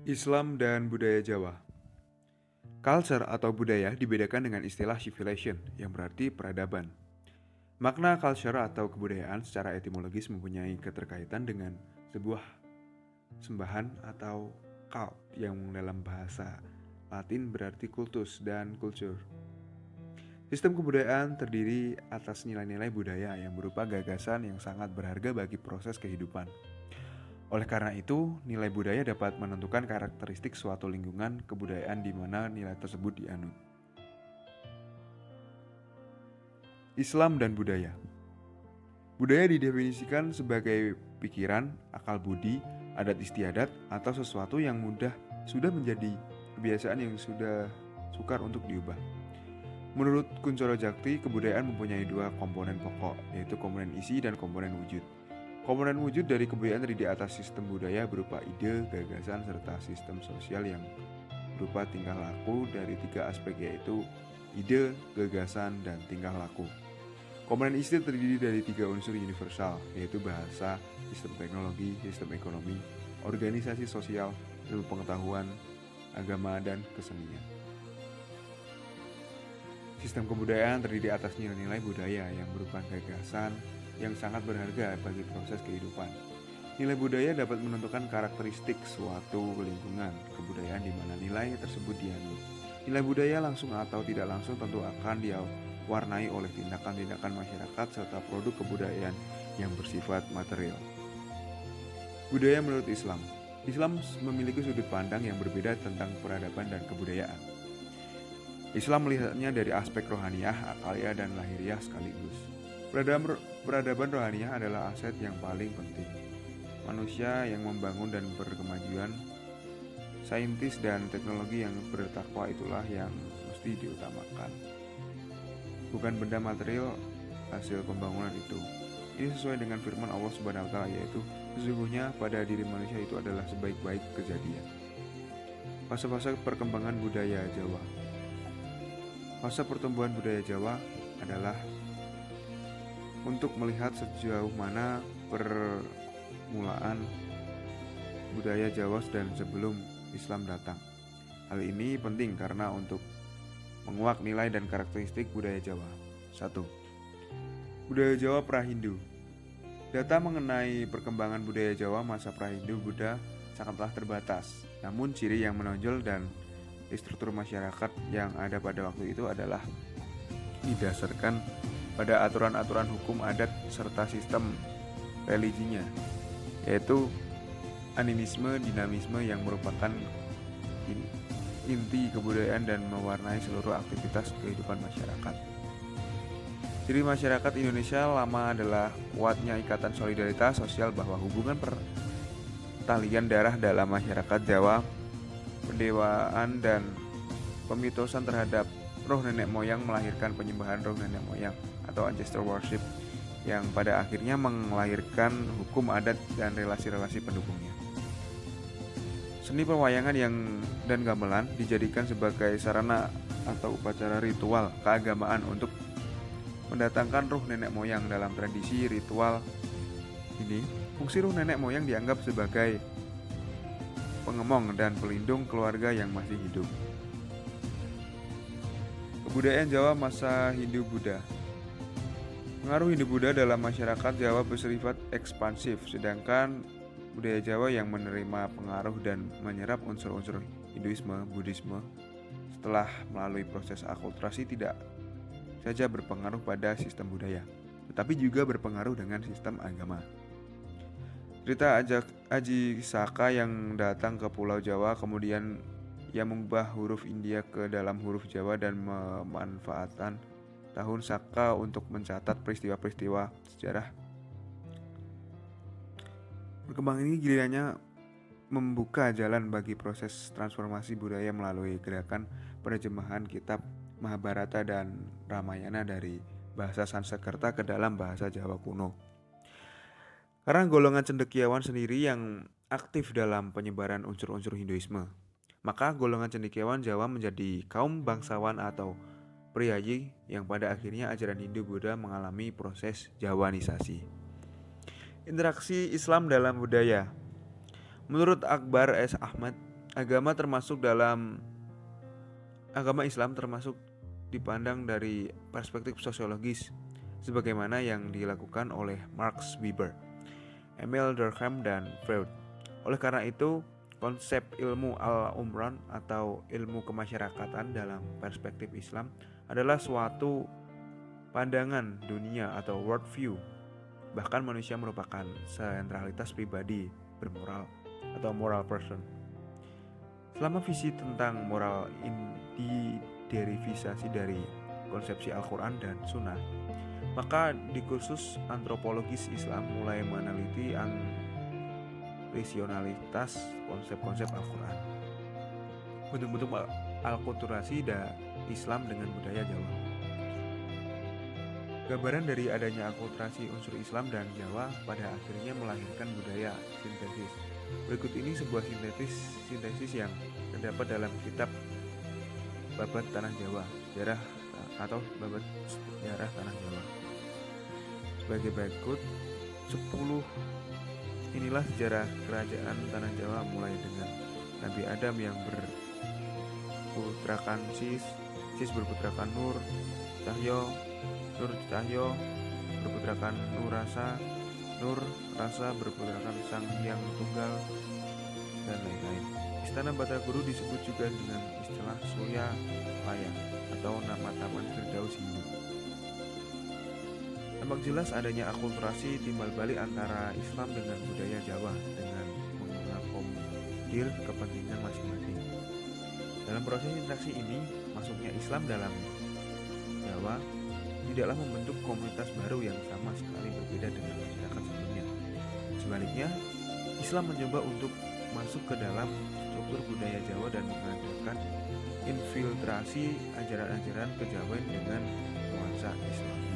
Islam dan budaya Jawa. Culture atau budaya dibedakan dengan istilah civilization yang berarti peradaban. Makna culture atau kebudayaan secara etimologis mempunyai keterkaitan dengan sebuah sembahan atau cult yang dalam bahasa Latin berarti kultus dan culture. Sistem kebudayaan terdiri atas nilai-nilai budaya yang berupa gagasan yang sangat berharga bagi proses kehidupan. Oleh karena itu, nilai budaya dapat menentukan karakteristik suatu lingkungan kebudayaan di mana nilai tersebut dianut. Islam dan budaya. Budaya didefinisikan sebagai pikiran, akal budi, adat istiadat, atau sesuatu yang sudah menjadi kebiasaan yang sudah sukar untuk diubah. Menurut Kuncoro Jakti, kebudayaan mempunyai dua komponen pokok, yaitu komponen isi dan komponen wujud. Komponen wujud dari kebudayaan terdiri atas sistem budaya berupa ide, gagasan, serta sistem sosial yang berupa tingkah laku dari tiga aspek yaitu ide, gagasan, dan tingkah laku. Komponen isi terdiri dari tiga unsur universal yaitu bahasa, sistem teknologi, sistem ekonomi, organisasi sosial, ilmu pengetahuan, agama, dan kesenian. Sistem kebudayaan terdiri atas nilai-nilai budaya yang berupa gagasan yang sangat berharga bagi proses kehidupan. Nilai budaya dapat menentukan karakteristik suatu lingkungan kebudayaan di mana nilai tersebut dianut. Nilai budaya langsung atau tidak langsung tentu akan diwarnai oleh tindakan-tindakan masyarakat serta produk kebudayaan yang bersifat material. Budaya menurut Islam. Islam memiliki sudut pandang yang berbeda tentang peradaban dan kebudayaan. Islam melihatnya dari aspek rohaniyah, akaliah, dan lahiriah sekaligus. Peradaban rohaniyah adalah aset yang paling penting. Manusia yang membangun dan berkemajuan, saintis dan teknologi yang bertakwa itulah yang mesti diutamakan. Bukan benda material hasil pembangunan itu. Ini sesuai dengan firman Allah Subhanahu wa taala yaitu sesungguhnya pada diri manusia itu adalah sebaik-baik kejadian. Fase-fase perkembangan budaya Jawa. Fase pertumbuhan budaya Jawa adalah untuk melihat sejauh mana permulaan budaya Jawa dan sebelum Islam datang. Hal ini penting karena untuk menguak nilai dan karakteristik budaya Jawa. 1. Budaya Jawa Prahindu. Data mengenai perkembangan budaya Jawa masa Prahindu Buddha sangatlah terbatas. Namun ciri yang menonjol dan struktur masyarakat yang ada pada waktu itu adalah didasarkan pada aturan-aturan hukum adat serta sistem religinya, yaitu animisme, dinamisme yang merupakan inti kebudayaan dan mewarnai seluruh aktivitas kehidupan masyarakat. Ciri masyarakat Indonesia lama adalah kuatnya ikatan solidaritas sosial bahwa hubungan pertalian darah dalam masyarakat Jawa, pendewaan dan pemitosan terhadap roh nenek moyang melahirkan penyembahan roh nenek moyang atau ancestor worship yang pada akhirnya melahirkan hukum adat dan relasi-relasi pendukungnya. Seni perwayangan dan gamelan dijadikan sebagai sarana atau upacara ritual keagamaan untuk mendatangkan roh nenek moyang. Dalam tradisi ritual ini, fungsi roh nenek moyang dianggap sebagai pengemong dan pelindung keluarga yang masih hidup. Kebudayaan Jawa masa Hindu-Buddha. Pengaruh Hindu-Buddha dalam masyarakat Jawa bersifat ekspansif, sedangkan budaya Jawa yang menerima pengaruh dan menyerap unsur-unsur Hinduisme, Buddhisme setelah melalui proses akulturasi tidak saja berpengaruh pada sistem budaya, tetapi juga berpengaruh dengan sistem agama. Cerita Aji Saka yang datang ke Pulau Jawa kemudian ia mengubah huruf India ke dalam huruf Jawa dan memanfaatkan tahun Saka untuk mencatat peristiwa-peristiwa sejarah. Perkembangan ini gilirannya membuka jalan bagi proses transformasi budaya melalui gerakan penerjemahan kitab Mahabharata dan Ramayana dari bahasa Sanskerta ke dalam bahasa Jawa kuno. Karena golongan cendekiawan sendiri yang aktif dalam penyebaran unsur-unsur Hinduisme, maka golongan cendekiawan Jawa menjadi kaum bangsawan atau priyayi yang pada akhirnya ajaran Hindu-Buddha mengalami proses Jawanisasi. Interaksi Islam dalam budaya. Menurut Akbar S. Ahmad, Agama termasuk dalam agama Islam termasuk dipandang dari perspektif sosiologis sebagaimana yang dilakukan oleh Max Weber, Emil Durkheim, dan Freud. Oleh karena itu, konsep ilmu al-umran atau ilmu kemasyarakatan dalam perspektif Islam adalah suatu pandangan dunia atau worldview. Bahkan manusia merupakan sentralitas pribadi bermoral atau moral person. Selama visi tentang moral diderivisasi dari konsepsi Al-Quran dan Sunnah, maka di kursus antropologis Islam mulai meneliti rasionalitas konsep-konsep Al-Quran, bentuk-bentuk alkulturasi Islam dengan budaya Jawa. Gambaran dari adanya akulturasi unsur Islam dan Jawa pada akhirnya melahirkan budaya sintesis. Berikut ini sebuah sintesis yang terdapat dalam kitab Babat Tanah Jawa, Sejarah atau Babat Sejarah Tanah Jawa. Sebagai berikut, 10 inilah sejarah kerajaan Tanah Jawa mulai dengan Nabi Adam yang berputrakan Sis berputrakan Nur Cahyo berputrakan Nur Rasa berputrakan Sang Hyang Tunggal, dan lain-lain. Istana Bataguru disebut juga dengan istilah Surya Laya atau nama Taman Firdaus Hindu. Tampak jelas adanya akulturasi timbal balik antara Islam dengan budaya Jawa dengan mengakomodir kepentingan masing-masing. Dalam proses interaksi ini, masuknya Islam dalam Jawa tidaklah membentuk komunitas baru yang sama sekali berbeda dengan masyarakat sebelumnya. Sebaliknya, Islam mencoba untuk masuk ke dalam struktur budaya Jawa dan mengadakan infiltrasi ajaran-ajaran kejawen dengan nuansa Islami.